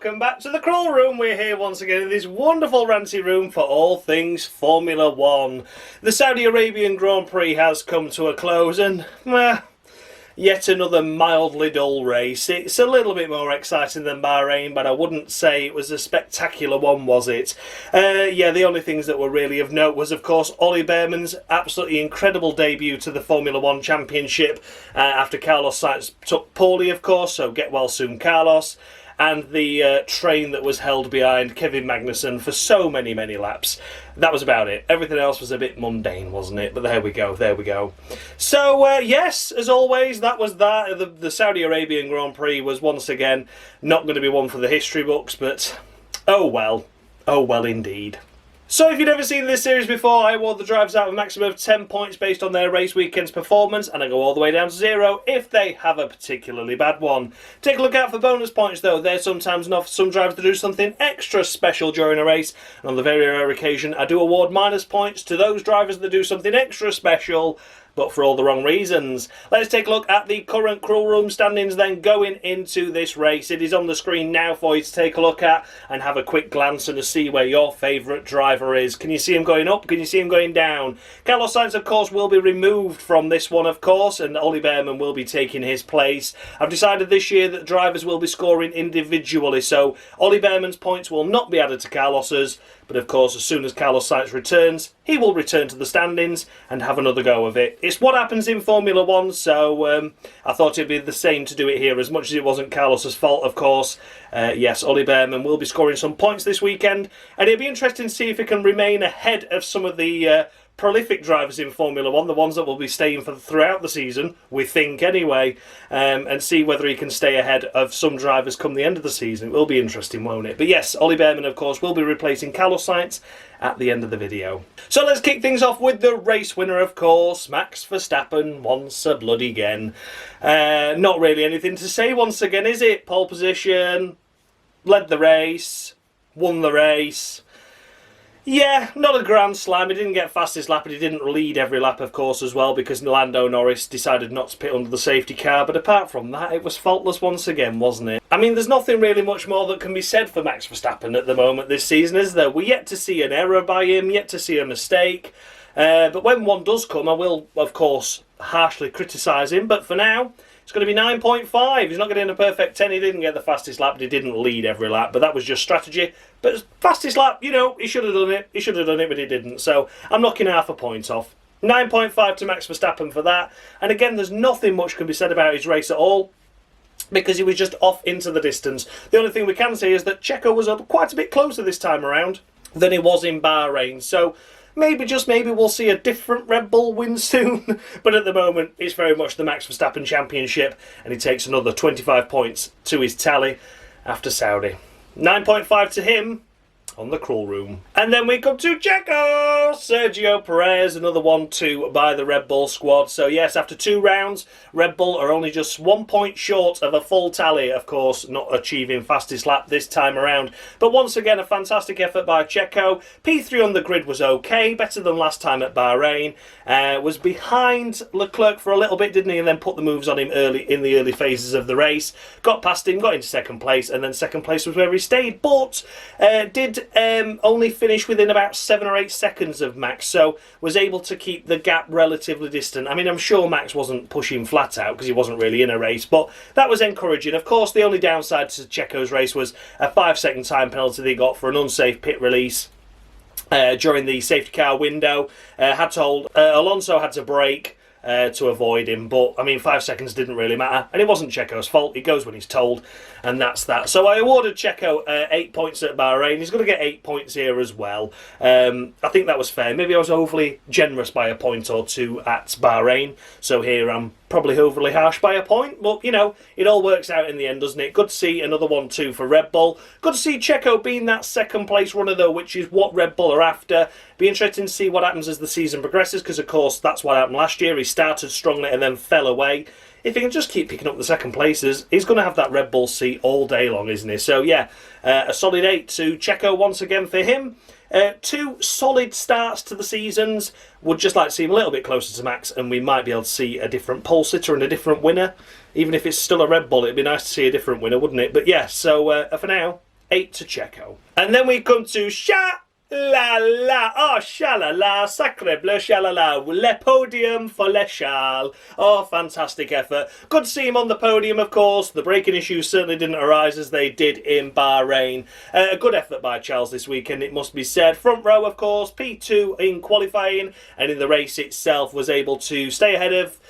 welcome back to the Crawl Room. We're here once again in this wonderful ranty room for all things Formula One. The Saudi Arabian Grand Prix has come to a close and, yet another mildly dull race. It's a little bit more exciting than Bahrain, but I wouldn't say it was a spectacular one, was it? The only things that were really of note was, of course, Ollie Bman's absolutely incredible debut to the Formula One Championship after Carlos Sainz took poorly, of course, so get well soon, Carlos. And the train that was held behind Kevin Magnuson for so many laps. That was about it. Everything else was a bit mundane, wasn't it? But there we go. So, yes, as always, that was that. The Saudi Arabian Grand Prix was once again not going to be one for the history books, but oh well indeed. So if you've never seen this series before, I award the drivers out a maximum of 10 points based on their race weekend's performance, and I go all the way down to 0 if they have a particularly bad one. Take a look out for bonus points though. They're sometimes enough for some drivers to do something extra special during a race, and on the very rare occasion I do award minus points to those drivers that do something extra special, but for all the wrong reasons. Let's take a look at the current Crawl Room standings then going into this race. It is on the screen now for you to take a look at and have a quick glance and to see where your favourite driver is. Can you see him going up? Can you see him going down? Carlos Sainz, of course, will be removed from this one, of course, and Ollie Bman will be taking his place. I've decided this year that drivers will be scoring individually, so Ollie Bman's points will not be added to Carlos's, but of course, as soon as Carlos Sainz returns, he will return to the standings and have another go of it. It's what happens in Formula One, so I thought it'd be the same to do it here, as much as it wasn't Carlos's fault, of course. Yes, Ollie Bman will be scoring some points this weekend, and it'll be interesting to see if he can remain ahead of some of the prolific drivers in Formula One, the ones that will be staying for throughout the season, we think anyway, and see whether he can stay ahead of some drivers come the end of the season. It will be interesting, won't it? But yes, Ollie Bman, of course, will be replacing Carlos Sainz at the end of the video. So let's kick things off with the race winner, of course, Max Verstappen, once a bloody again. Not really anything to say once again, is it? Pole position, led the race, won the race. Yeah, not a grand slam. He didn't get fastest lap, and he didn't lead every lap, of course, as well, because Lando Norris decided not to pit under the safety car. But apart from that, it was faultless once again, wasn't it? I mean, there's nothing really much more that can be said for Max Verstappen at the moment this season, is there? We're yet to see an error by him, yet to see a mistake. But when one does come, I will, of course, harshly criticise him. But for now, it's going to be 9.5. He's not getting a perfect 10. He didn't get the fastest lap. He didn't lead every lap, but that was just strategy. But fastest lap, you know, he should have done it. He should have done it, but he didn't. So I'm knocking half a point off. 9.5 to Max Verstappen for that. And again, there's nothing much can be said about his race at all, because he was just off into the distance. The only thing we can say is that Checo was quite a bit closer this time around than he was in Bahrain. So maybe, just maybe, we'll see a different Red Bull win soon. But at the moment, it's very much the Max Verstappen Championship, and he takes another 25 points to his tally after Saudi. 9.5 to him on the Crawl Room. And then we come to Checo! Sergio Perez, another 1-2 by the Red Bull squad. So yes, after 2 rounds, Red Bull are only just 1 point short of a full tally, of course, not achieving fastest lap this time around. But once again, a fantastic effort by Checo. P3 on the grid was okay, better than last time at Bahrain. Was behind Leclerc for a little bit, didn't he? And then put the moves on him early in the early phases of the race. Got past him, got into second place, and then second place was where he stayed. But did only finish within about 7 or 8 seconds of Max, so was able to keep the gap relatively distant. I mean, I'm sure Max wasn't pushing flat out because he wasn't really in a race, but that was encouraging. Of course, the only downside to Checo's race was a 5-second time penalty they got for an unsafe pit release during the safety car window. Alonso had to brake to avoid him, but I mean 5 seconds didn't really matter, and it wasn't Checo's fault. He goes when he's told, and that's that. So I awarded Checo 8 points at Bahrain. He's going to get 8 points here as well. I think that was fair. Maybe I was overly generous by a point or 2 at Bahrain, so here I'm probably overly harsh by a point, but you know, it all works out in the end, doesn't it? Good to see another 1-2 for Red Bull. Good to see Checo being that second place runner though, which is what Red Bull are after. Be interesting to see what happens as the season progresses, because of course that's what happened last year. He started strongly and then fell away. If he can just keep picking up the second places, he's going to have that Red Bull seat all day long, isn't he? So yeah, a solid 8 to Checo once again for him. 2 solid starts to the seasons. Would just like to see him a little bit closer to Max, and we might be able to see a different pole sitter and a different winner. Even if it's still a Red Bull, it'd be nice to see a different winner, wouldn't it? But yeah, so for now, 8 to Checo. And then we come to Sha-la-la, oh, sha-la-la, sacre bleu, sha-la-la, le podium for Le Charles. Oh, fantastic effort. Good to see him on the podium, of course. The braking issues certainly didn't arise as they did in Bahrain. A good effort by Charles this weekend, it must be said. Front row, of course, P2 in qualifying, and in the race itself was able to stay ahead of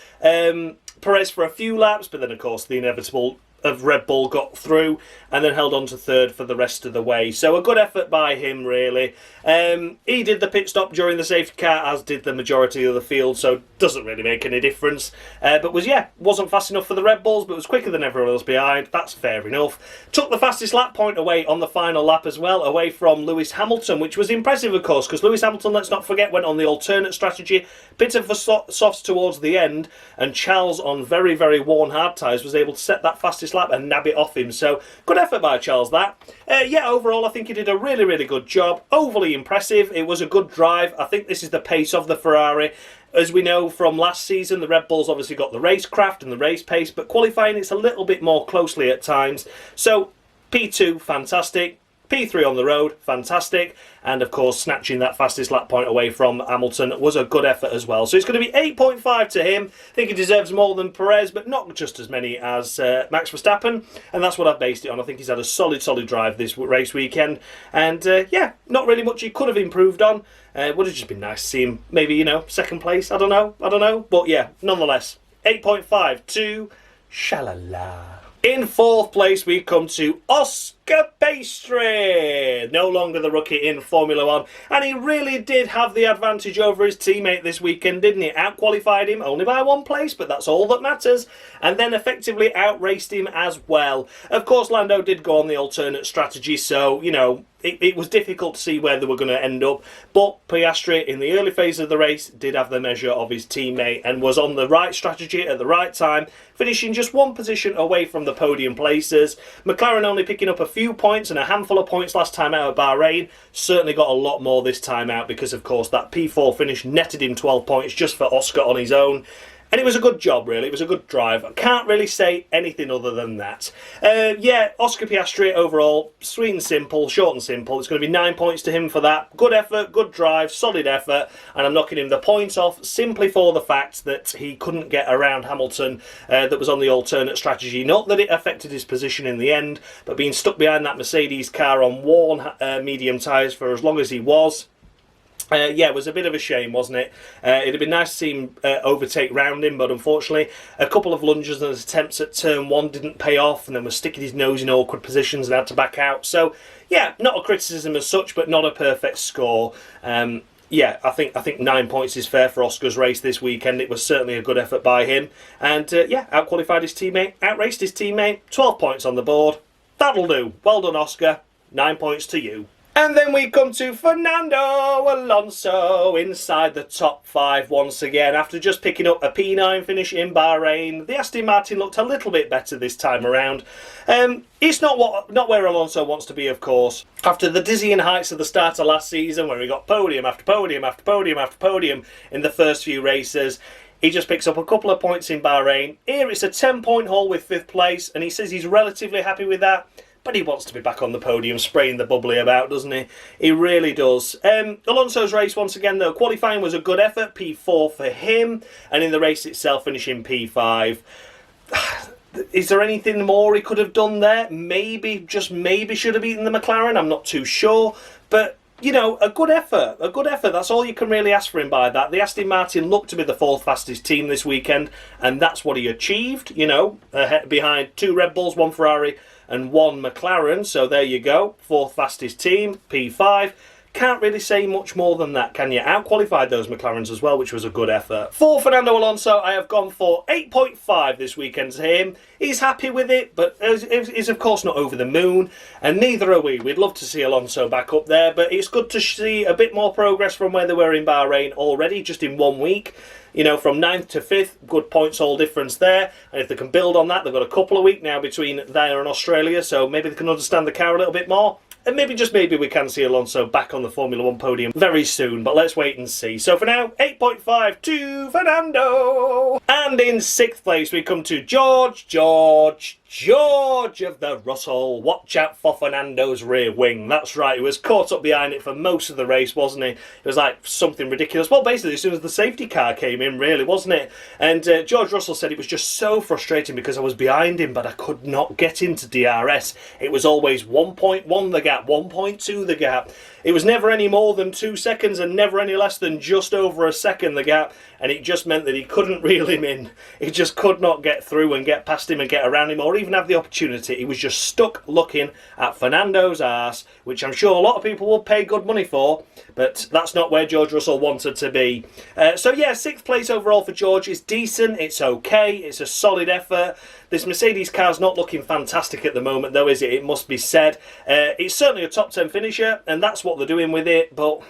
Perez for a few laps, but then, of course, the inevitable of Red Bull got through and then held on to third for the rest of the way. So a good effort by him, really. He did the pit stop during the safety car, as did the majority of the field, so doesn't really make any difference. But wasn't fast enough for the Red Bulls, but was quicker than everyone else behind. That's fair enough. Took the fastest lap point away on the final lap as well, away from Lewis Hamilton, which was impressive, of course, because Lewis Hamilton, let's not forget, went on the alternate strategy, pitted for softs towards the end, and Charles, on very, very worn hard tyres, was able to set that fastest lap and nab it off him. So good effort by Charles, that. Overall I think he did a really, really good job. Overly impressive. It was a good drive. I think this is the pace of the Ferrari. As we know from last season, the Red Bulls obviously got the racecraft and the race pace, but qualifying it's a little bit more closely at times. So P2, fantastic. P3 on the road, fantastic. And of course, snatching that fastest lap point away from Hamilton was a good effort as well. So it's going to be 8.5 to him. I think he deserves more than Perez, but not just as many as Max Verstappen. And that's what I've based it on. I think he's had a solid drive this race weekend. And not really much he could have improved on. Would have just been nice to see him maybe, second place. I don't know. But yeah, nonetheless, 8.5 to Shalala. In fourth place, we come to Oscar Piastri, no longer the rookie in Formula 1, and he really did have the advantage over his teammate this weekend, didn't he? Out-qualified him only by 1 place, but that's all that matters, and then effectively out-raced him as well. Of course, Lando did go on the alternate strategy, so, it was difficult to see where they were going to end up, but Piastri, in the early phase of the race, did have the measure of his teammate and was on the right strategy at the right time, finishing just 1 position away from the podium places. McLaren only picking up a few points and a handful of points last time out of Bahrain. Certainly got a lot more this time out because, of course, that P4 finish netted him 12 points just for Oscar on his own. And it was a good job, really. It was a good drive. I can't really say anything other than that. Oscar Piastri overall, sweet and simple, short and simple. It's going to be 9 points to him for that. Good effort, good drive, solid effort. And I'm knocking him the points off simply for the fact that he couldn't get around Hamilton that was on the alternate strategy. Not that it affected his position in the end, but being stuck behind that Mercedes car on worn medium tyres for as long as he was. It was a bit of a shame, wasn't it? It'd have been nice to see him overtake round him, but unfortunately a couple of lunges and attempts at turn 1 didn't pay off, and then was sticking his nose in awkward positions and had to back out. So, not a criticism as such, but not a perfect score. I think 9 points is fair for Oscar's race this weekend. It was certainly a good effort by him. And, out-qualified his teammate, out-raced his teammate, 12 points on the board. That'll do. Well done, Oscar. 9 points to you. And then we come to Fernando Alonso inside the top 5 once again. After just picking up a P9 finish in Bahrain, the Aston Martin looked a little bit better this time around. It's not where Alonso wants to be, of course. After the dizzying heights of the start of last season, where he got podium after podium after podium after podium in the first few races, he just picks up a couple of points in Bahrain. Here it's a 10-point haul with 5th place, and he says he's relatively happy with that. But he wants to be back on the podium, spraying the bubbly about, doesn't he? He really does. Alonso's race, once again, though, qualifying was a good effort, P4 for him, and in the race itself, finishing P5. Is there anything more he could have done there? Maybe, just maybe, should have beaten the McLaren. I'm not too sure. But, a good effort. A good effort. That's all you can really ask for him by that. The Aston Martin looked to be the 4th fastest team this weekend, and that's what he achieved, behind 2 Red Bulls, 1 Ferrari, and 1 McLaren, so there you go, 4th fastest team, P5. Can't really say much more than that, can you? Out-qualified those McLarens as well, which was a good effort. For Fernando Alonso, I have gone for 8.5 this weekend to him. He's happy with it, but is of course not over the moon, and neither are we. We'd love to see Alonso back up there, but it's good to see a bit more progress from where they were in Bahrain already, just in 1 week. From 9th to 5th, good points all difference there. And if they can build on that, they've got a couple of weeks now between there and Australia, so maybe they can understand the car a little bit more. And maybe, just maybe, we can see Alonso back on the Formula 1 podium very soon, but let's wait and see. So for now, 8.5 to Fernando. And in 6th place, we come to George George of the Russell, watch out for Fernando's rear wing. That's right, he was caught up behind it for most of the race, wasn't he? It was like something ridiculous. Well, basically, as soon as the safety car came in, really, wasn't it? And George Russell said it was just so frustrating because I was behind him, but I could not get into DRS. It was always 1.1 the gap, 1.2 the gap. It was never any more than 2 seconds and never any less than just over a second the gap, and it just meant that he couldn't reel him in. He just could not get through and get past him and get around him or even have the opportunity. He was just stuck looking at Fernando's arse, which I'm sure a lot of people will pay good money for, but that's not where George Russell wanted to be. So yeah, 6th place overall for George is decent, it's okay, it's a solid effort. This Mercedes car's not looking fantastic at the moment though, is it? It must be said. It's certainly a top 10 finisher, and that's what they're doing with it, but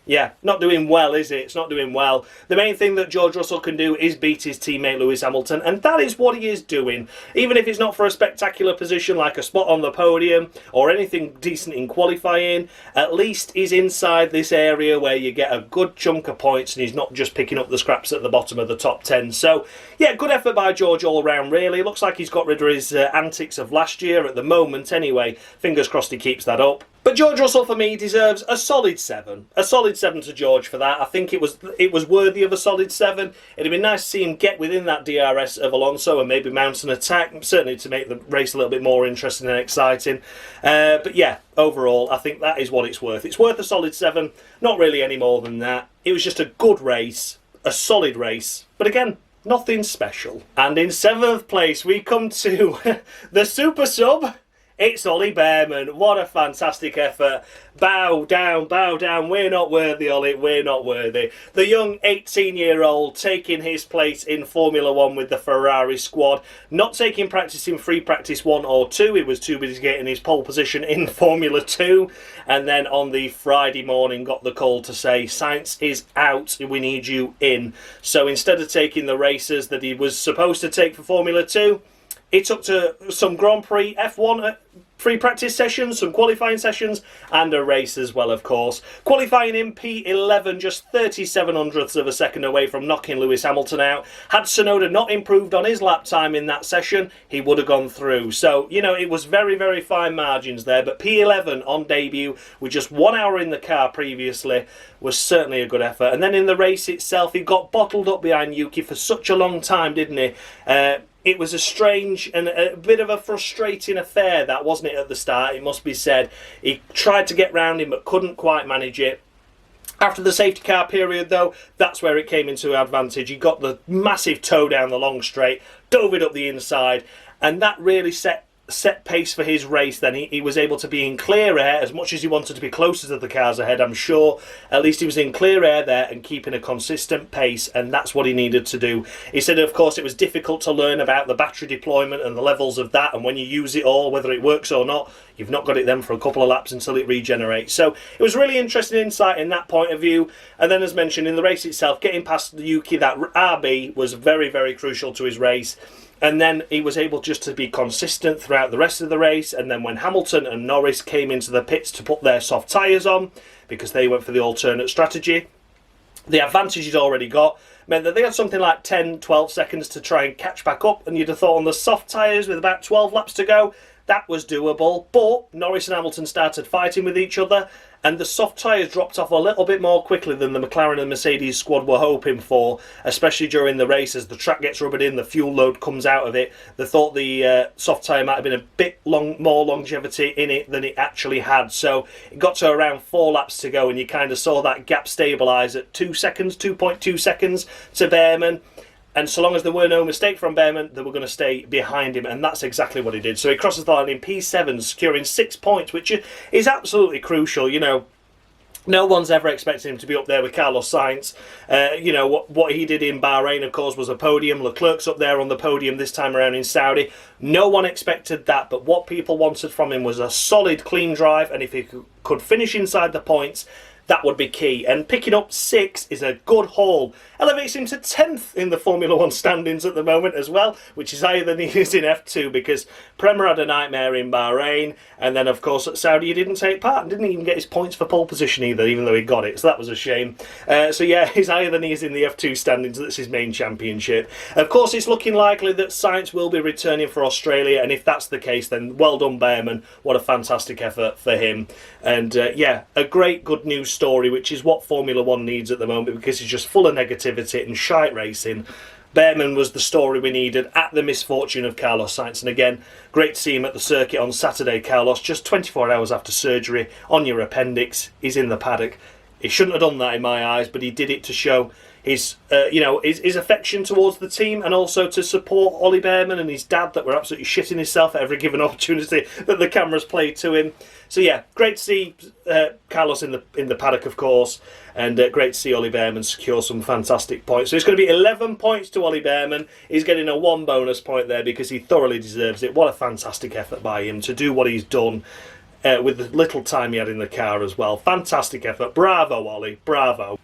yeah, not doing well, is it? It's not doing well. The main thing that George Russell can do is beat his teammate Lewis Hamilton, and that is what he is doing. Even if it's not for a spectacular position like a spot on the podium or anything decent in qualifying, at least he's inside this area where you get a good chunk of points and he's not just picking up the scraps at the bottom of the top 10. So, yeah, good effort by George all around, really. Looks like he's got rid of his antics of last year at the moment anyway. Fingers crossed he keeps that up. But George Russell, for me, deserves a solid 7. A solid 7 to George for that. I think it was worthy of a solid 7. It'd be nice to see him get within that DRS of Alonso and maybe mount an attack, certainly to make the race a little bit more interesting and exciting. But yeah, overall, I think that is what it's worth. It's worth a solid 7, not really any more than that. It was just a good race, a solid race, but again, nothing special. And in 7th place, we come to the super sub. It's Ollie Bman. What a fantastic effort. Bow down, we're not worthy, Ollie, we're not worthy. The young 18-year-old taking his place in Formula 1 with the Ferrari squad, not taking practice in free practice 1 or 2, he was too busy getting his pole position in Formula 2, and then on the Friday morning got the call to say, Sainz is out, we need you in. So instead of taking the races that he was supposed to take for Formula 2, he took to some Grand Prix F1 free practice sessions, some qualifying sessions, and a race as well, of course. Qualifying in P11, just 37 hundredths of a second away from knocking Lewis Hamilton out. Had Tsunoda not improved on his lap time in that session, he would have gone through. So, you know, it was very, very fine margins there. But P11 on debut, with just 1 hour in the car previously, was certainly a good effort. And then in the race itself, he got bottled up behind Yuki for such a long time, didn't he? It was a strange and a bit of a frustrating affair, that, wasn't it, at the start, it must be said. He tried to get round him but couldn't quite manage it. After the safety car period, though, that's where it came into advantage. He got the massive toe down the long straight, dove it up the inside, and that really set pace for his race. Then he was able to be in clear air, as much as he wanted to be closer to the cars ahead, I'm sure. At least he was in clear air there and keeping a consistent pace, and that's what he needed to do. He said, of course, it was difficult to learn about the battery deployment and the levels of that, and when you use it all, whether it works or not, you've not got it then for a couple of laps until it regenerates. So it was really interesting insight in that point of view. And then, as mentioned, in the race itself, getting past the Yuki, that RB was very, very crucial to his race. And then he was able just to be consistent throughout the rest of the race. And then when Hamilton and Norris came into the pits to put their soft tyres on, because they went for the alternate strategy, the advantage he'd already got meant that they had something like 10, 12 seconds to try and catch back up. And you'd have thought on the soft tyres with about 12 laps to go, that was doable. But Norris and Hamilton started fighting with each other, and the soft tyres dropped off a little bit more quickly than the McLaren and Mercedes squad were hoping for, especially during the race. As the track gets rubbered in, the fuel load comes out of it. They thought the soft tyre might have been a bit more longevity in it than it actually had. So it got to around 4 laps to go, and you kind of saw that gap stabilise at 2 seconds, 2.2 seconds to Bman. And so long as there were no mistake from Bman, they were going to stay behind him, and that's exactly what he did. So he crosses the line in P7, securing 6 points, which is absolutely crucial. You know, no one's ever expected him to be up there with Carlos Sainz. You know, what he did in Bahrain, of course, was a podium. Leclerc's up there on the podium this time around in Saudi. No one expected that, but what people wanted from him was a solid, clean drive, and if he could finish inside the points, that would be key. And picking up 6 is a good haul. Elevates him to 10th in the Formula 1 standings at the moment as well, which is higher than he is in F2 because Prema had a nightmare in Bahrain, and then of course at Saudi he didn't take part and didn't even get his points for pole position either, even though he got it, so that was a shame. So yeah, he's higher than he is in the F2 standings. That's his main championship. Of course, it's looking likely that Sainz will be returning for Australia, and if that's the case, then well done Bman. What a fantastic effort for him. And yeah, a great good news story, which is what Formula 1 needs at the moment, because it's just full of negativity and shite racing. Bman was the story we needed at the misfortune of Carlos Sainz, and again, great to see him at the circuit on Saturday. Carlos, just 24 hours after surgery on your appendix, he's in the paddock. He shouldn't have done that in my eyes, but he did it to show his, his affection towards the team, and also to support Ollie Bman and his dad, that were absolutely shitting himself at every given opportunity that the cameras played to him. So yeah, great to see Carlos in the paddock, of course, and great to see Ollie Bman secure some fantastic points. So it's going to be 11 points to Ollie Bman. He's getting a 1 bonus point there because he thoroughly deserves it. What a fantastic effort by him to do what he's done. With the little time he had in the car as well. Fantastic effort. Bravo, Ollie. Bravo.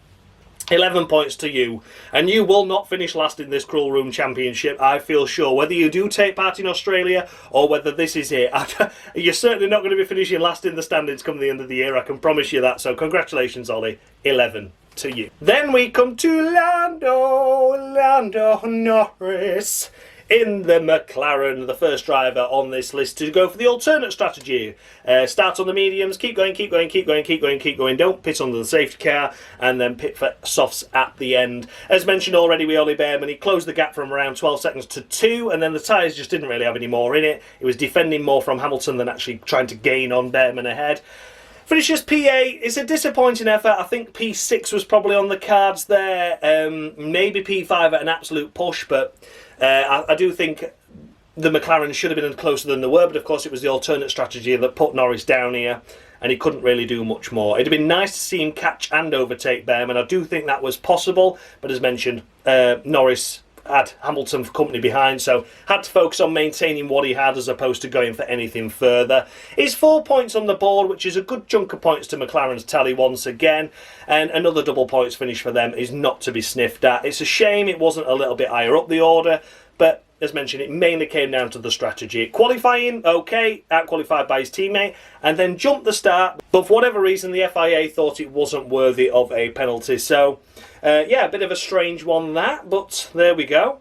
11 points to you. And you will not finish last in this Cruel Room Championship, I feel sure. Whether you do take part in Australia or whether this is it, you're certainly not going to be finishing last in the standings come the end of the year. I can promise you that. So congratulations, Ollie. 11 to you. Then we come to Lando Norris in the McLaren, the first driver on this list to go for the alternate strategy. Start on the mediums, keep going, keep going, keep going, keep going, keep going. Don't pit under the safety car, and then pit for softs at the end. As mentioned already with Ollie Bman, he closed the gap from around 12 seconds to 2, and then the tyres just didn't really have any more in it. It was defending more from Hamilton than actually trying to gain on Bman ahead. Finishes P8. It's a disappointing effort. I think P6 was probably on the cards there. Maybe P5 at an absolute push, but I do think the McLaren should have been closer than they were, but of course it was the alternate strategy that put Norris down here, and he couldn't really do much more. It'd have been nice to see him catch and overtake Bman, and I do think that was possible, but as mentioned, Norris had Hamilton for company behind, so had to focus on maintaining what he had as opposed to going for anything further. He's 4 points on the board, which is a good chunk of points to McLaren's tally once again, and another double points finish for them is not to be sniffed at. It's a shame it wasn't a little bit higher up the order, but as mentioned, it mainly came down to the strategy. Qualifying, okay, out-qualified by his teammate, and then jumped the start, but for whatever reason the FIA thought it wasn't worthy of a penalty. So, yeah, a bit of a strange one that, but there we go.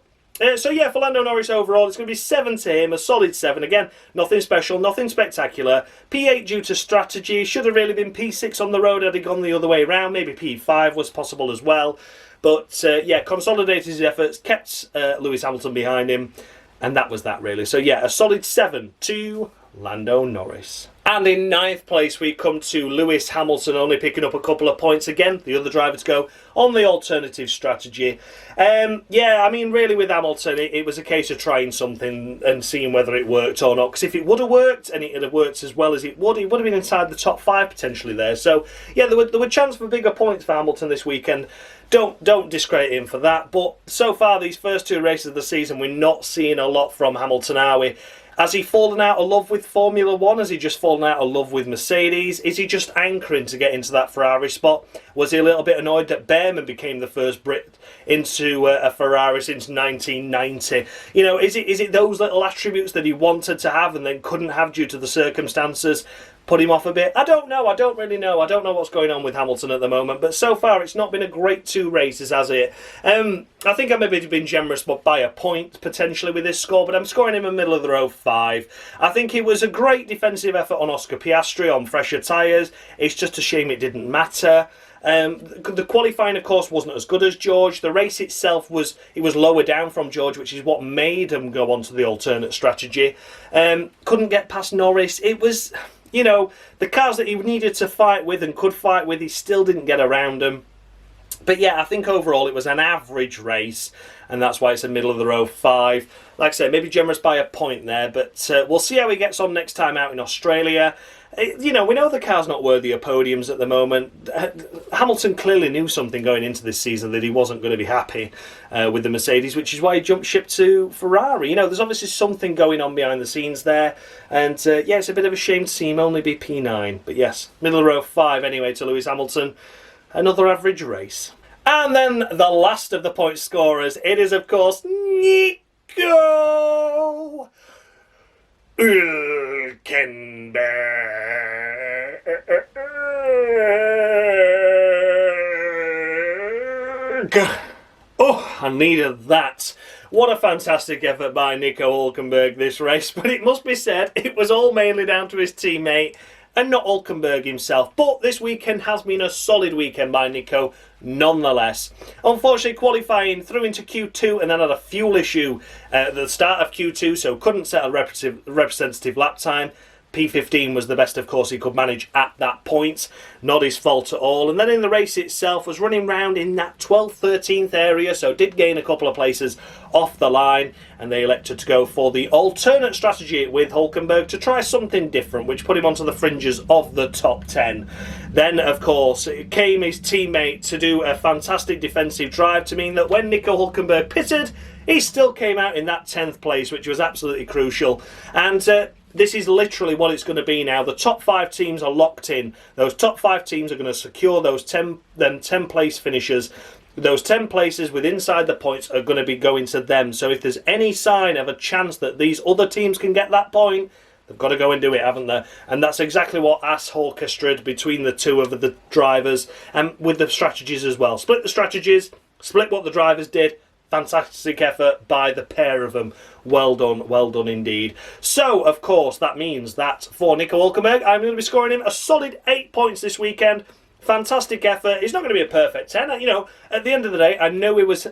So yeah, for Lando Norris overall, it's going to be 7 to him, a solid 7. Again, nothing special, nothing spectacular. P8 due to strategy, should have really been P6 on the road had he gone the other way around. Maybe P5 was possible as well. But yeah, consolidated his efforts, kept Lewis Hamilton behind him, and that was that really. So yeah, a solid 7 to Lando Norris. And in 9th place we come to Lewis Hamilton, only picking up a couple of points again. The other drivers go on the alternative strategy. Yeah, I mean really with Hamilton it was a case of trying something and seeing whether it worked or not. Because if it would have worked and it would have worked as well as it would have been inside the top 5 potentially there. So yeah, there were chance for bigger points for Hamilton this weekend. Don't discredit him for that. But so far these first 2 races of the season we're not seeing a lot from Hamilton, are we? Has he fallen out of love with Formula 1? Has he just fallen out of love with Mercedes? Is he just anchoring to get into that Ferrari spot? Was he a little bit annoyed that Bman became the first Brit into a Ferrari since 1990? You know, is it those little attributes that he wanted to have and then couldn't have due to the circumstances put him off a bit? I don't know. I don't really know. I don't know what's going on with Hamilton at the moment. But so far, it's not been a great 2 races, has it? I think I maybe been generous by a point, potentially, with this score. But I'm scoring him in the middle of the row 5. I think it was a great defensive effort on Oscar Piastri on fresher tyres. It's just a shame it didn't matter. The qualifying, of course, wasn't as good as George. The race itself was lower down from George, which is what made him go on to the alternate strategy. Couldn't get past Norris. It was, you know, the cars that he needed to fight with and could fight with, he still didn't get around them. But yeah, I think overall it was an average race, and that's why it's a middle of the road 5. Like I say, maybe generous by a point there, but we'll see how he gets on next time out in Australia. You know, we know the car's not worthy of podiums at the moment. Hamilton clearly knew something going into this season that he wasn't going to be happy with the Mercedes, which is why he jumped ship to Ferrari. You know, there's obviously something going on behind the scenes there, and yeah, it's a bit of a shame to see him only be P9. But yes, middle of the road 5 anyway to Lewis Hamilton. Another average race. And then the last of the point scorers, it is of course Nico Hulkenberg. Oh, I needed that. What a fantastic effort by Nico Hulkenberg this race, but it must be said, it was all mainly down to his teammate and not Hulkenberg himself. But this weekend has been a solid weekend by Nico nonetheless. Unfortunately, qualifying through into Q2 and then had a fuel issue at the start of Q2, so couldn't set a representative lap time. P15 was the best, of course, he could manage at that point. Not his fault at all. And then in the race itself, was running round in that 12th, 13th area, so did gain a couple of places off the line. And they elected to go for the alternate strategy with Hulkenberg to try something different, which put him onto the fringes of the top 10. Then, of course, it came his teammate to do a fantastic defensive drive to mean that when Nico Hulkenberg pitted, he still came out in that 10th place, which was absolutely crucial. And this is literally what it's going to be now. The top 5 teams are locked in. Those top 5 teams are going to secure those 10 place finishers. Those 10 places with inside the points are going to be going to them. So if there's any sign of a chance that these other teams can get that point, they've got to go and do it, haven't they? And that's exactly what As orchestrated between the two of the drivers and with the strategies as well. Split the strategies, split what the drivers did. Fantastic effort by the pair of them. Well done indeed. So, of course, that means that for Nico Hulkenberg, I'm going to be scoring him a solid 8 points this weekend. Fantastic effort. He's not going to be a perfect 10. You know, at the end of the day, I know he was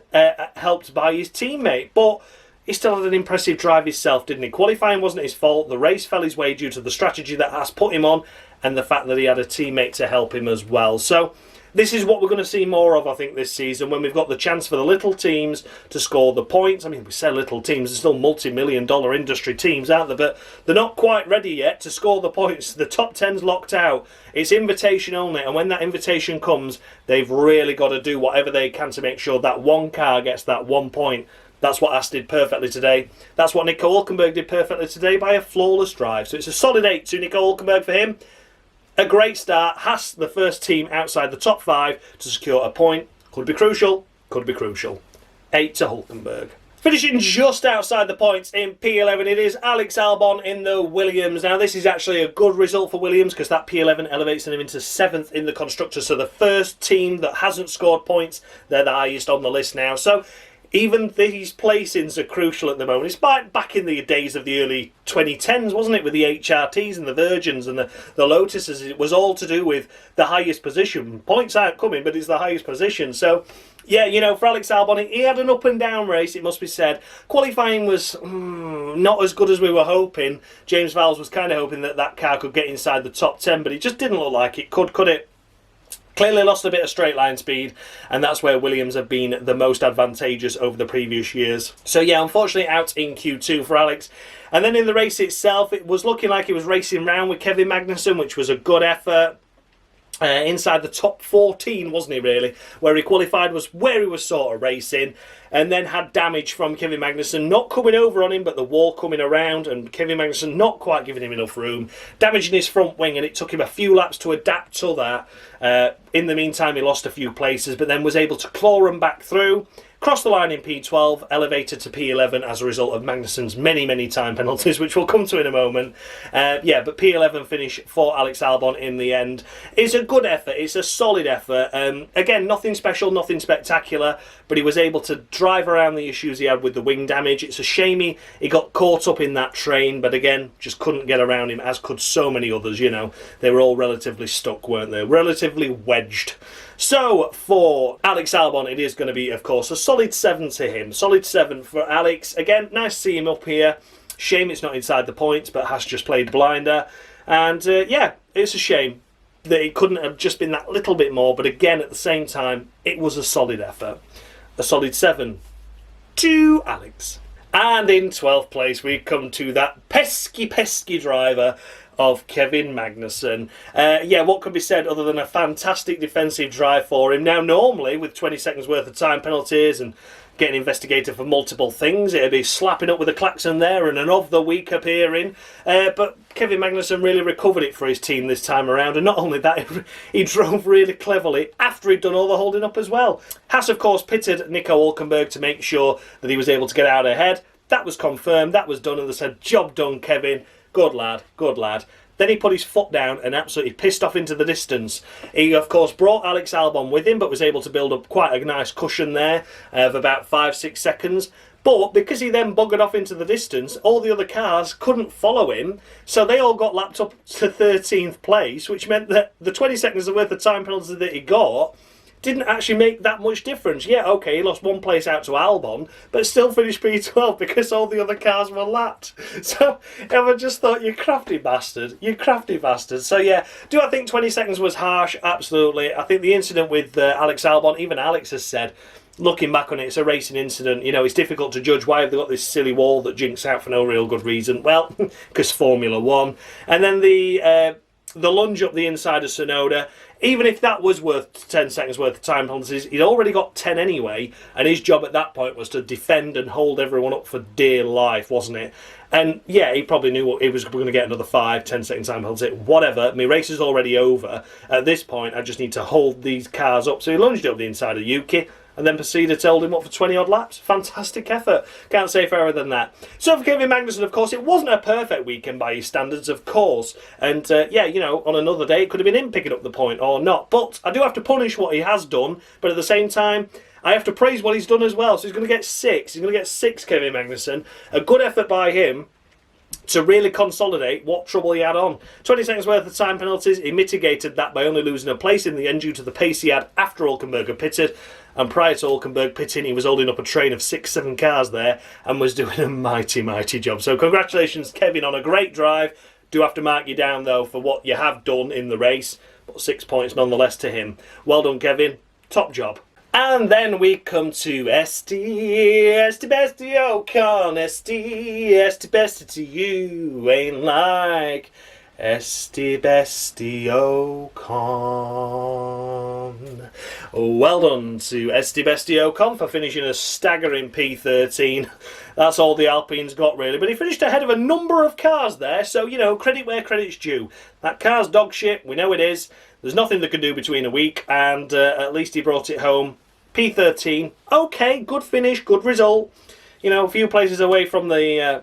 helped by his teammate, but he still had an impressive drive himself, didn't he? Qualifying wasn't his fault. The race fell his way due to the strategy that Haas put him on and the fact that he had a teammate to help him as well. So, this is what we're going to see more of, I think, this season, when we've got the chance for the little teams to score the points. I mean, we say little teams, they're still multi-million-dollar industry teams, aren't they? But they're not quite ready yet to score the points. The top 10's locked out. It's invitation only, and when that invitation comes, they've really got to do whatever they can to make sure that one car gets that 1 point. That's what Haas did perfectly today. That's what Nico Hulkenberg did perfectly today by a flawless drive. So it's a solid 8 to Nico Hulkenberg for him. A great start. Haas, the first team outside the top 5 to secure a point. Could be crucial. Could be crucial. 8 to Hulkenberg. Finishing just outside the points in P11, it is Alex Albon in the Williams. Now, this is actually a good result for Williams because that P11 elevates him into 7th in the Constructors. So the first team that hasn't scored points, they're the highest on the list now. So even these placings are crucial at the moment. It's back in the days of the early 2010s, wasn't it, with the HRTs and the Virgins and the Lotuses. It was all to do with the highest position. Points aren't coming, but it's the highest position. So, yeah, you know, for Alex Albon, he had an up-and-down race, it must be said. Qualifying was not as good as we were hoping. James Vowles was kind of hoping that that car could get inside the top 10, but it just didn't look like it could it? Clearly lost a bit of straight line speed, and that's where Williams have been the most advantageous over the previous years. So yeah, unfortunately out in Q2 for Alex. And then in the race itself, it was looking like he was racing round with Kevin Magnuson, which was a good effort. Inside the top 14, wasn't he, really? Where he qualified was where he was sort of racing, and then had damage from Kevin Magnuson not coming over on him, but the wall coming around, and Kevin Magnuson not quite giving him enough room, damaging his front wing, and it took him a few laps to adapt to that. In the meantime, he lost a few places, but then was able to claw them back through. Crossed the line in P12, elevated to P11 as a result of Magnussen's many time penalties, which we'll come to in a moment. Yeah, but P11 finish for Alex Albon in the end. It's a good effort. It's a solid effort. Again, nothing special, nothing spectacular, but he was able to drive around the issues he had with the wing damage. It's a shame he got caught up in that train, but again, just couldn't get around him, as could so many others, you know. They were all relatively stuck, weren't they? Relatively wedged. So, for Alex Albon, it is going to be, of course, a solid 7 to him. Solid 7 for Alex. Again, nice to see him up here. Shame it's not inside the points, but has just played blinder. And, yeah, it's a shame. that it couldn't have just been that little bit more, but again, at the same time, it was a solid effort. A solid 7 to Alex. And in 12th place, we come to that pesky driver of Kevin Magnuson. Yeah, what could be said other than a fantastic defensive drive for him? Now, normally, with 20 seconds worth of time penalties and getting investigated for multiple things, it'd be slapping up with a klaxon there and an of the week appearing. But Kevin Magnuson really recovered it for his team this time around, and not only that, he drove really cleverly after he'd done all the holding up as well. Haas, of course, pitted Nico Hulkenberg to make sure that he was able to get out ahead. That was confirmed, that was done, and they said, job done, Kevin. Good lad, good lad. Then he put his foot down and absolutely pissed off into the distance. He, of course, brought Alex Albon with him, but was able to build up quite a nice cushion there of about 5-6 seconds. But because he then buggered off into the distance, all the other cars couldn't follow him, so they all got lapped up to 13th place, which meant that the 20 seconds worth of time penalty that he got didn't actually make that much difference. Yeah, okay, he lost 1 place out to Albon, but still finished P12 because all the other cars were lapped. So I just thought, you crafty bastard. You crafty bastard. So yeah, do I think 20 seconds was harsh? Absolutely. I think the incident with Alex Albon, even Alex has said, looking back on it, it's a racing incident. You know, it's difficult to judge. Why have they got this silly wall that jinks out for no real good reason? Well, because Formula 1. And then the lunge up the inside of Tsunoda, even if that was worth 10 seconds worth of time penalties, he'd already got 10 anyway, and his job at that point was to defend and hold everyone up for dear life, wasn't it? And yeah, he probably knew he was going to get another 5-10 second time penalty. Whatever, my race is already over. At this point, I just need to hold these cars up. So he lunged up the inside of Yuki, and then proceeded to hold him up for 20 odd laps. Fantastic effort. Can't say fairer than that. So for Kevin Magnuson, of course, it wasn't a perfect weekend by his standards, of course. And yeah, you know, on another day, it could have been him picking up the point or not. But I do have to punish what he has done. But at the same time, I have to praise what he's done as well. So he's going to get 6. He's going to get 6, Kevin Magnuson. A good effort by him to really consolidate what trouble he had on. 20 seconds worth of time penalties. He mitigated that by only losing a place in the end due to the pace he had after Hulkenberg had pitted. And prior to Hulkenberg pitting, he was holding up a train of 6-7 cars there and was doing a mighty job. So congratulations, Kevin, on a great drive. Do have to mark you down, though, for what you have done in the race. But 6 points nonetheless to him. Well done, Kevin. Top job. And then we come to Esteban Ocon. Esteban to you ain't like Esteban Ocon. Well done to Esteban Ocon for finishing a staggering P13. That's all the Alpines got, really. But he finished ahead of a number of cars there, so, you know, credit where credit's due. That car's dog shit, we know it is. There's nothing they can do between a week, and at least he brought it home. P13, okay, good finish, good result. You know, a few places away from the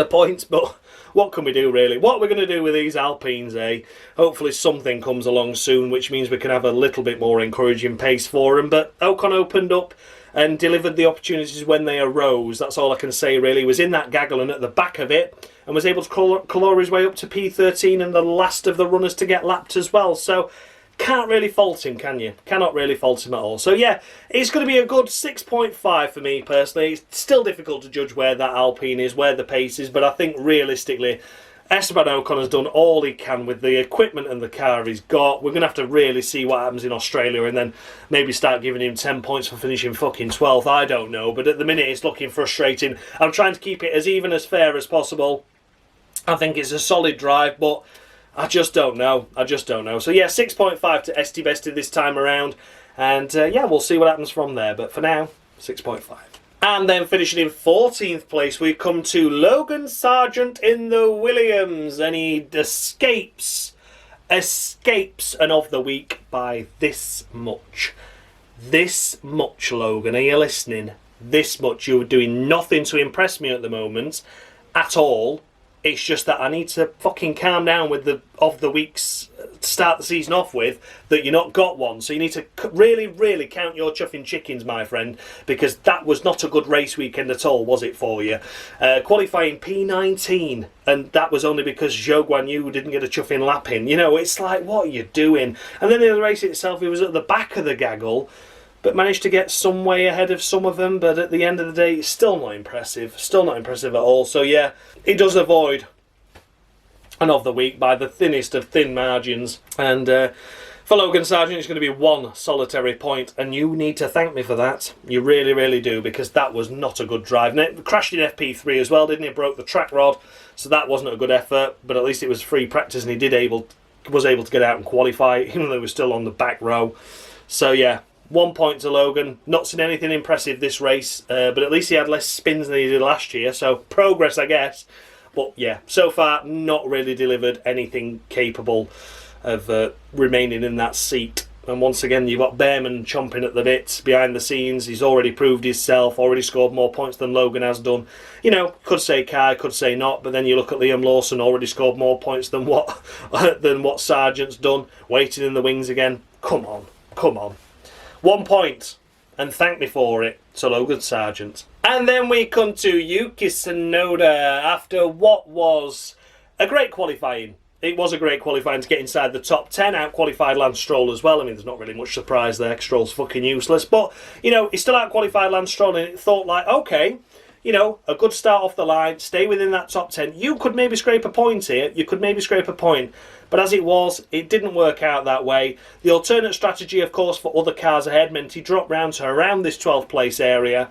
points, but what can we do, really? What are we going to do with these Alpines, eh? Hopefully something comes along soon, which means we can have a little bit more encouraging pace for them. But Ocon opened up and delivered the opportunities when they arose. That's all I can say, really. He was in that gaggle and at the back of it, and was able to claw his way up to P13 and the last of the runners to get lapped as well. So can't really fault him, can you? Cannot really fault him at all. So yeah, it's going to be a good 6.5 for me personally. It's still difficult to judge where that Alpine is, where the pace is, but I think realistically, Esteban Ocon has done all he can with the equipment and the car he's got. We're going to have to really see what happens in Australia and then maybe start giving him 10 points for finishing fucking 12th. I don't know, but at the minute it's looking frustrating. I'm trying to keep it as even, as fair as possible. I think it's a solid drive, but I just don't know. I just don't know. So yeah, 6.5 to Esteban this time around. And yeah, we'll see what happens from there. But for now, 6.5. And then finishing in 14th place, we come to Logan Sargent in the Williams. And he escapes an of the week by this much. This much, Logan. Are you listening? This much. You're doing nothing to impress me at the moment at all. It's just that I need to fucking calm down with the of the weeks to start the season off with, that you're not got one. So you need to really count your chuffing chickens, my friend, because that was not a good race weekend at all, was it for you? Qualifying P19, and that was only because Zhou Guanyu didn't get a chuffing lap in. You know, it's like, what are you doing? And then in the race itself, he was at the back of the gaggle, but managed to get some way ahead of some of them. But at the end of the day, it's still not impressive. Still not impressive at all. So yeah, he does avoid and of the week by the thinnest of thin margins. And for Logan Sargeant, it's going to be one solitary point, and you need to thank me for that. You really, really do, because that was not a good drive. And it crashed in FP3 as well, didn't he? Broke the track rod, so that wasn't a good effort, but at least it was free practice, and he was able to get out and qualify, even though he was still on the back row. So yeah, 1 point to Logan. Not seen anything impressive this race, but at least he had less spins than he did last year, so progress, I guess. But yeah, so far, not really delivered anything capable of remaining in that seat. And once again, you've got Bman chomping at the bits behind the scenes. He's already proved himself, already scored more points than Logan has done. You know, could say Kai, could say not, but then you look at Liam Lawson, already scored more points than what Sargent's done, waiting in the wings again. Come on, come on. 1 point, and thank me for it, to Logan Sargeant. And then we come to Yuki Tsunoda after what was a great qualifying. It was a great qualifying to get inside the top 10, out-qualified Lance Stroll as well. I mean, there's not really much surprise there, Stroll's fucking useless. But, you know, he still out-qualified Lance Stroll, and it thought like, okay, you know, a good start off the line, stay within that top 10. You could maybe scrape a point here, But as it was, it didn't work out that way. The alternate strategy, of course, for other cars ahead meant he dropped round to around this 12th place area.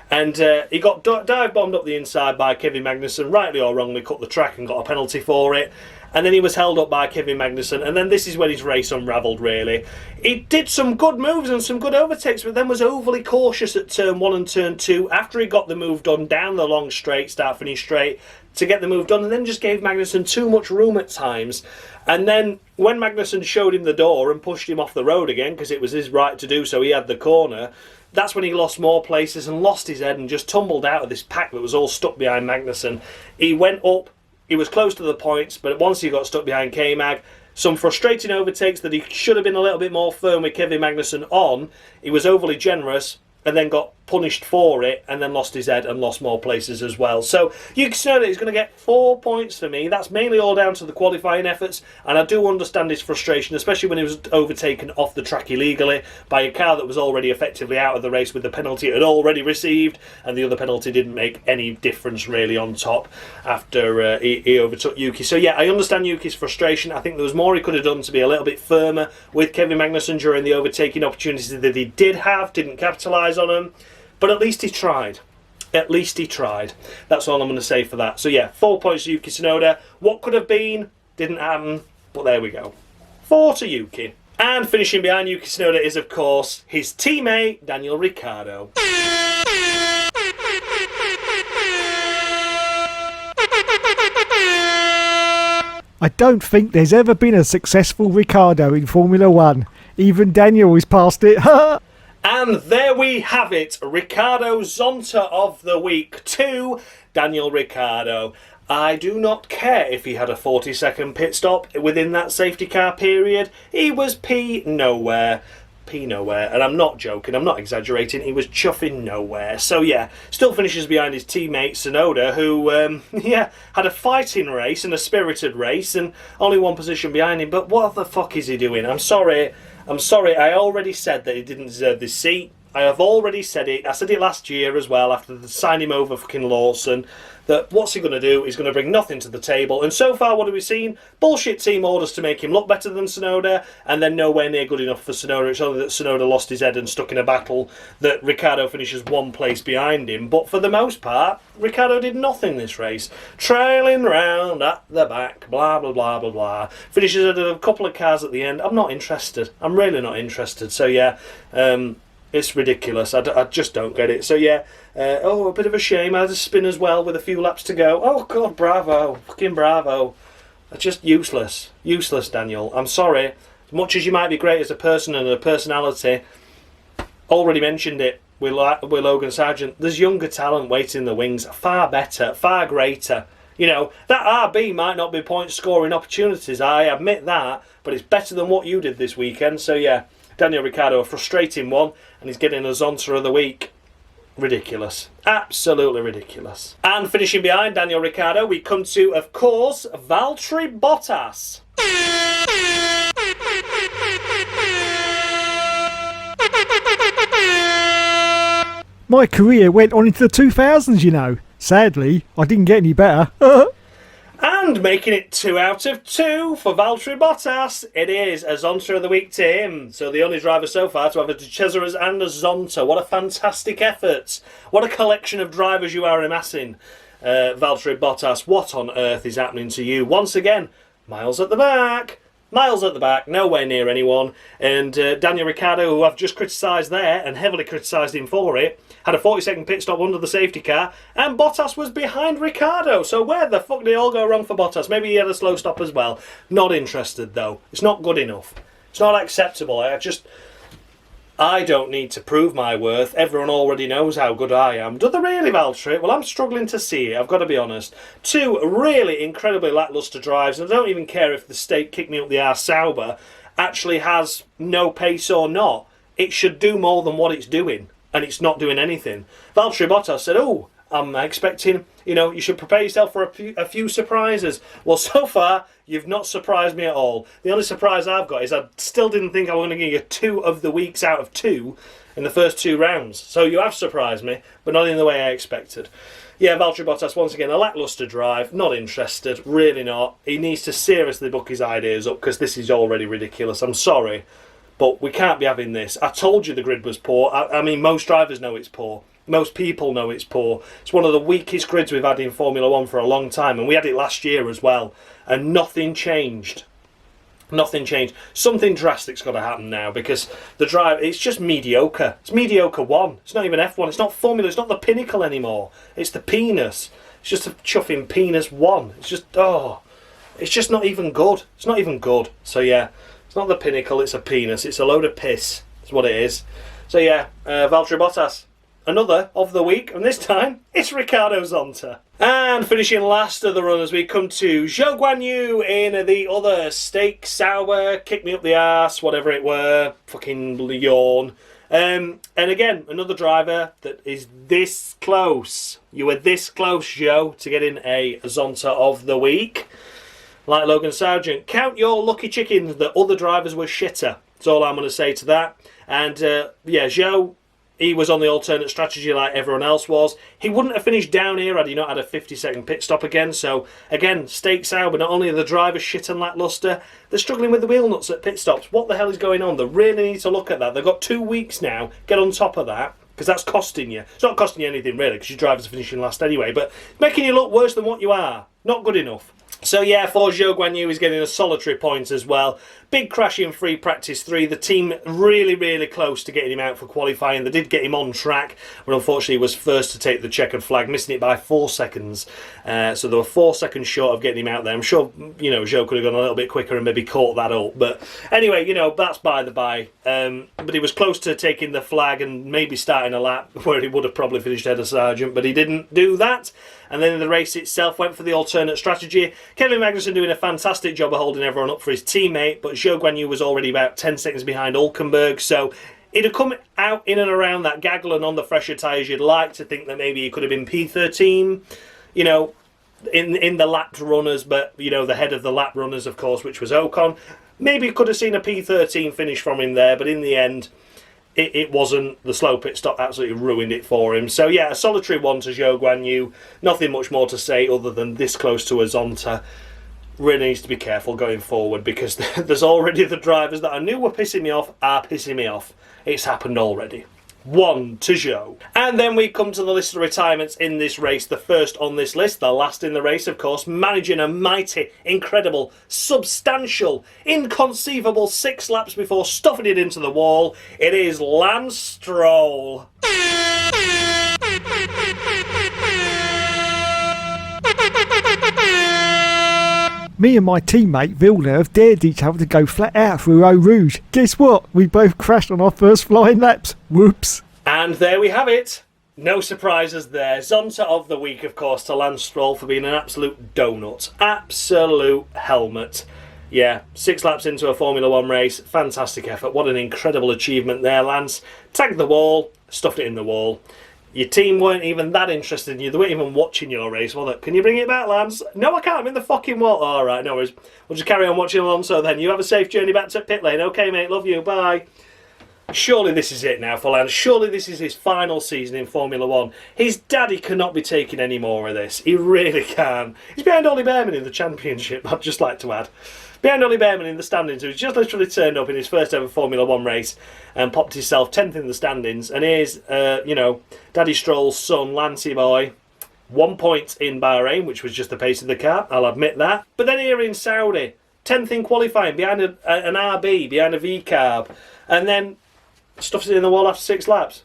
And he got dive bombed up the inside by Kevin Magnuson, rightly or wrongly cut the track and got a penalty for it. And then he was held up by Kevin Magnuson, and then this is when his race unravelled, really. He did some good moves and some good overtakes, but then was overly cautious at turn 1 and turn 2 after he got the move done down the long straight, start finish straight, to get the move done, and then just gave Magnuson too much room at times. And then when Magnuson showed him the door and pushed him off the road again, because it was his right to do so, he had the corner, that's when he lost more places and lost his head and just tumbled out of this pack that was all stuck behind Magnuson. He went up, he was close to the points, but once he got stuck behind K-Mag, some frustrating overtakes that he should have been a little bit more firm with Kevin Magnuson on. He was overly generous and then got punished for it, and then lost his head and lost more places as well. So Yuki Tsunoda is going to get 4 points for me. That's mainly all down to the qualifying efforts, and I do understand his frustration, especially when he was overtaken off the track illegally by a car that was already effectively out of the race with the penalty it had already received, and the other penalty didn't make any difference really on top after he overtook Yuki. So yeah, I understand Yuki's frustration. I think there was more he could have done to be a little bit firmer with Kevin Magnuson during the overtaking opportunities that he did have, didn't capitalise on them. But at least he tried. At least he tried. That's all I'm going to say for that. So yeah, 4 points to Yuki Tsunoda. What could have been, didn't happen, but there we go. 4 to Yuki. And finishing behind Yuki Tsunoda is, of course, his teammate, Daniel Ricciardo. I don't think there's ever been a successful Ricciardo in Formula 1. Even Daniel is past it. And there we have it, Ricciardo Zonta of the Week to Daniel Ricciardo. I do not care if he had a 40-second pit stop within that safety car period. He was P nowhere. And I'm not joking, I'm not exaggerating, he was chuffing nowhere. So yeah, still finishes behind his teammate Tsunoda, who had a fighting race and a spirited race and only one position behind him. But what the fuck is he doing? I'm sorry, I already said that he didn't deserve this seat. I have already said it. I said it last year as well after they signed him over fucking Lawson. That what's he going to do? He's going to bring nothing to the table. And so far, what have we seen? Bullshit team orders to make him look better than Tsunoda, and then nowhere near good enough for Tsunoda. It's only that Tsunoda lost his head and stuck in a battle that Ricciardo finishes 1 place behind him. But for the most part, Ricciardo did nothing this race. Trailing round at the back, blah, blah, blah, blah, blah. Finishes at a couple of cars at the end. I'm not interested. I'm really not interested. So yeah, it's ridiculous. I just don't get it. So yeah, a bit of a shame. I had a spin as well with a few laps to go. Oh God, bravo. Fucking bravo. Just useless. Useless, Daniel. I'm sorry. As much as you might be great as a person and a personality, already mentioned it with Logan Sargeant, there's younger talent waiting in the wings. Far better, far greater. You know, that RB might not be point scoring opportunities, I admit that, but it's better than what you did this weekend. So yeah, Daniel Ricciardo, a frustrating one, and he's getting a Zonta of the Week. Ridiculous. Absolutely ridiculous. And finishing behind Daniel Ricciardo, we come to, of course, Valtteri Bottas. My career went on into the 2000s, you know. Sadly, I didn't get any better. And making it 2 out of 2 for Valtteri Bottas. It is a Zonta of the week to him. So the only driver so far to have a De Cesaris and a Zonta. What a fantastic effort. What a collection of drivers you are amassing. Valtteri Bottas, what on earth is happening to you? Once again, miles at the back. Miles at the back, nowhere near anyone. And Daniel Ricciardo, who I've just criticised there and heavily criticised him for it, had a 40-second pit stop under the safety car, and Bottas was behind Ricciardo. So where the fuck did it all go wrong for Bottas? Maybe he had a slow stop as well. Not interested, though. It's not good enough. It's not acceptable. I don't need to prove my worth. Everyone already knows how good I am. Do they really, Valtteri? Well, I'm struggling to see it, I've got to be honest. 2 really incredibly lacklustre drives, and I don't even care if the state kick me up the arse Sauber actually has no pace or not. It should do more than what it's doing, and it's not doing anything. Valtteri Bottas said, oh, I'm expecting, you should prepare yourself for a few surprises. Well, so far, you've not surprised me at all. The only surprise I've got is I still didn't think I was going to give you 2 of the weeks out of 2 in the first 2 rounds. So you have surprised me, but not in the way I expected. Yeah, Valtteri Bottas, once again, a lacklustre drive. Not interested, really not. He needs to seriously book his ideas up, because this is already ridiculous. I'm sorry, but we can't be having this. I told you the grid was poor. I mean, most drivers know it's poor. Most people know it's poor. It's one of the weakest grids we've had in Formula 1 for a long time, and we had it last year as well, and nothing changed. Nothing changed. Something drastic's got to happen now, because the drive, it's just mediocre. It's mediocre 1. It's not even F1. It's not Formula. It's not the pinnacle anymore. It's the penis. It's just a chuffing penis 1. It's just, it's just not even good. It's not even good. So yeah, it's not the pinnacle. It's a penis. It's a load of piss. That's what it is. So yeah, Valtteri Bottas. Another of the week, and this time it's Ricciardo Zonta. And finishing last of the runners, we come to Zhou Guanyu in the other Steak Sauber, kick me up the arse, whatever it were, fucking yawn. And again, another driver that is this close. You were this close, Zhou, to getting a Zonta of the week. Like Logan Sargent, count your lucky chickens that other drivers were shitter. That's all I'm going to say to that. And yeah, Zhou, he was on the alternate strategy like everyone else was. He wouldn't have finished down here had he not had a 50-second pit stop again. So, again, Steak Sauber, not only are the drivers shit and lacklustre, they're struggling with the wheel nuts at pit stops. What the hell is going on? They really need to look at that. They've got 2 weeks now. Get on top of that, because that's costing you. It's not costing you anything, really, because your drivers are finishing last anyway, but making you look worse than what you are. Not good enough. So yeah, for Zhou Guanyu, he's getting a solitary point as well. Big crash in free practice 3. The team really, really close to getting him out for qualifying. They did get him on track, but unfortunately he was first to take the checkered flag, missing it by 4 seconds. So they were 4 seconds short of getting him out there. I'm sure, Zhou could have gone a little bit quicker and maybe caught that up. But anyway, that's by the by. But he was close to taking the flag and maybe starting a lap where he would have probably finished ahead of Sargent, but he didn't do that. And then in the race itself, went for the alternate strategy. Kevin Magnuson doing a fantastic job of holding everyone up for his teammate, but Zhou Guanyu was already about 10 seconds behind Hulkenberg, so he'd have come out in and around that gaggle and on the fresher tyres. You'd like to think that maybe he could have been P13, in the lapped runners, but, the head of the lap runners, of course, which was Ocon. Maybe could have seen a P13 finish from him there, but in the end, it wasn't. The slow pit stop absolutely ruined it for him. So yeah, a solitary one to Zhou Guanyu. Nothing much more to say other than this close to a Zonta. Really needs to be careful going forward, because there's already the drivers that I knew were pissing me off are pissing me off. It's happened already. 1 to Zhou. And then we come to the list of retirements in this race. The first on this list, the last in the race, of course, managing a mighty, incredible, substantial, inconceivable 6 laps before stuffing it into the wall. It is Lance Stroll. Me and my teammate Villeneuve dared each other to go flat out through Eau Rouge. Guess what? We both crashed on our first flying laps. Whoops. And there we have it. No surprises there. Zonta of the week, of course, to Lance Stroll for being an absolute donut. Absolute helmet. Yeah, 6 laps into a Formula 1 race. Fantastic effort. What an incredible achievement there, Lance. Tagged the wall, stuffed it in the wall. Your team weren't even that interested in you. They weren't even watching your race, were they? Can you bring it back, Lance? No, I can't. I'm in the fucking wall. All right, no worries. We'll just carry on watching Alonso then. You have a safe journey back to pit lane. Okay, mate. Love you. Bye. Surely this is it now for Lance. Surely this is his final season in Formula 1. His daddy cannot be taking any more of this. He really can. He's behind Ollie Bman in the championship, I'd just like to add. Behind Ollie Bman in the standings, who's just literally turned up in his first ever Formula 1 race and popped himself 10th in the standings. And here's, Daddy Stroll's son, Lancey boy. 1 point in Bahrain, which was just the pace of the car, I'll admit that. But then here in Saudi, 10th in qualifying, behind an RB, behind a V-carb. And then stuffs it in the wall after 6 laps.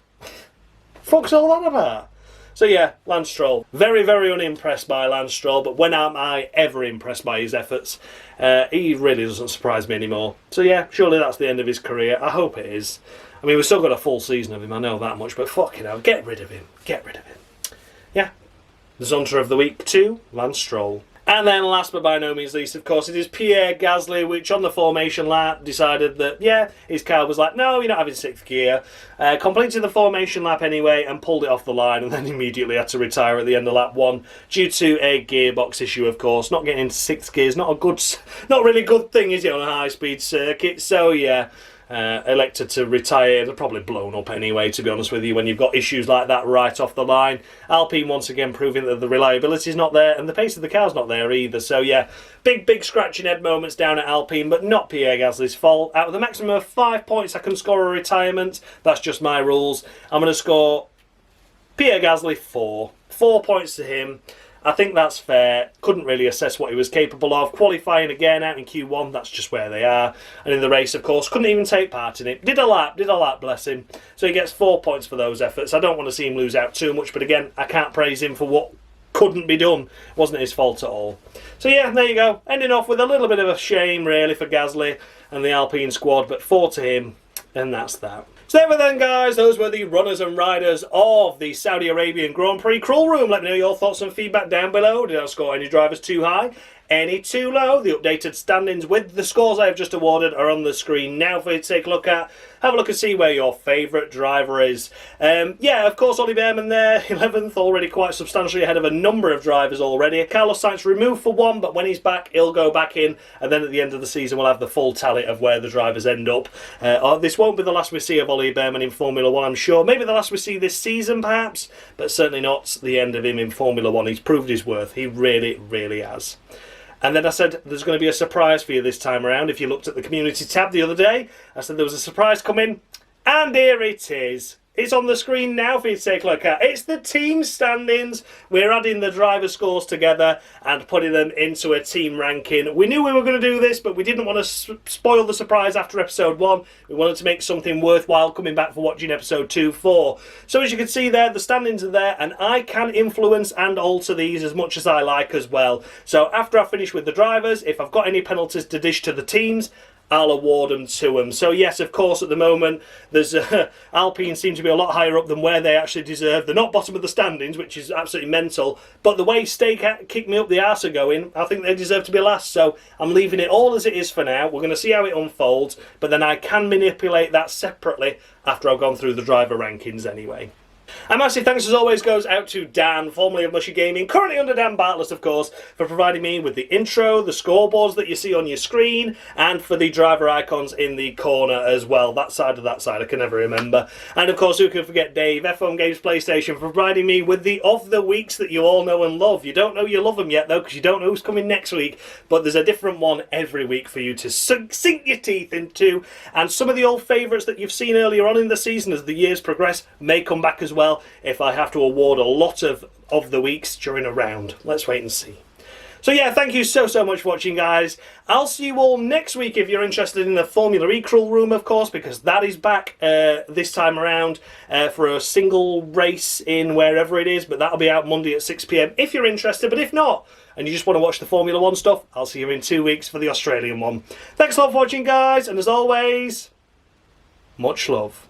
Fuck's all that about? So yeah, Lance Stroll. Very, very unimpressed by Lance Stroll, but when am I ever impressed by his efforts? He really doesn't surprise me anymore. So yeah, surely that's the end of his career. I hope it is. I mean, we've still got a full season of him, I know that much, but fucking hell, get rid of him. Get rid of him. Yeah. The Zonta of the Week 2, Lance Stroll. And then last but by no means least, of course, it is Pierre Gasly, which on the formation lap decided that, yeah, his car was like, no, you're not having 6th gear. Completed the formation lap anyway and pulled it off the line, and then immediately had to retire at the end of lap 1 due to a gearbox issue, of course. Not getting into 6th gear is not really good thing, is it, on a high-speed circuit? So, yeah. Elected to retire. They're probably blown up anyway, to be honest with you, when you've got issues like that right off the line. Alpine once again proving that the reliability is not there and the pace of the car's not there either. So yeah, big scratching head moments down at Alpine, but not Pierre Gasly's fault. Out of the maximum of 5 points I can score a retirement. That's just my rules. I'm going to score Pierre Gasly 4. 4 points to him. I think that's fair. Couldn't really assess what he was capable of. Qualifying again out in Q1, that's just where they are. And in the race, of course, couldn't even take part in it. Did a lap, bless him. So he gets 4 points for those efforts. I don't want to see him lose out too much, but again, I can't praise him for what couldn't be done. It wasn't his fault at all. So yeah, there you go. Ending off with a little bit of a shame, really, for Gasly and the Alpine squad, but 4 to him, and that's that. So there we then, guys, those were the runners and riders of the Saudi Arabian Grand Prix Crawl Room. Let me know your thoughts and feedback down below. Did I score any drivers too high? Any too low? The updated standings with the scores I have just awarded are on the screen now for you to take a look at. Have a look and see where your favourite driver is. Yeah, of course, Ollie Bman there, 11th, already quite substantially ahead of a number of drivers already. Carlos Sainz removed for 1, but when he's back, he'll go back in, and then at the end of the season, we'll have the full tally of where the drivers end up. This won't be the last we see of Ollie Bman in Formula 1, I'm sure. Maybe the last we see this season, perhaps, but certainly not the end of him in Formula 1. He's proved his worth. He really, really has. And then I said there's going to be a surprise for you this time around. If you looked at the community tab the other day, I said there was a surprise coming. And here it is. It's on the screen now for you to take a look at. It's the team standings. We're adding the driver scores together and putting them into a team ranking. We knew we were going to do this, but we didn't want to spoil the surprise after episode 1. We wanted to make something worthwhile coming back for watching episode 2, 4. So as you can see there, the standings are there, and I can influence and alter these as much as I like as well. So after I finish with the drivers, if I've got any penalties to dish to the teams, I'll award them to them. So yes, of course, at the moment, there's Alpine seem to be a lot higher up than where they actually deserve. They're not bottom of the standings, which is absolutely mental. But the way Stake kicked me up the arse are going, I think they deserve to be last. So I'm leaving it all as it is for now. We're going to see how it unfolds. But then I can manipulate that separately after I've gone through the driver rankings anyway. A massive thanks as always goes out to Dan, formerly of Mushy Gaming, currently under Dan Bartlett of course, for providing me with the intro, the scoreboards that you see on your screen, and for the driver icons in the corner as well. That side of that side, I can never remember. And of course, who can forget Dave, F1 Games PlayStation, for providing me with the of the weeks that you all know and love. You don't know you love them yet though, because you don't know who's coming next week, but there's a different one every week for you to sink your teeth into. And some of the old favourites that you've seen earlier on in the season as the years progress may come back as well, if I have to award a lot of the weeks during a round. Let's wait and see. So yeah, thank you so much for watching, guys. I'll see you all next week if you're interested in the Formula E Crawl Room, of course, because that is back this time around for a single race in wherever it is, but that'll be out Monday at 6 PM if you're interested. But if not, and you just want to watch the Formula 1 stuff, I'll see you in 2 weeks for the Australian one. Thanks a lot for watching, guys, and as always, much love.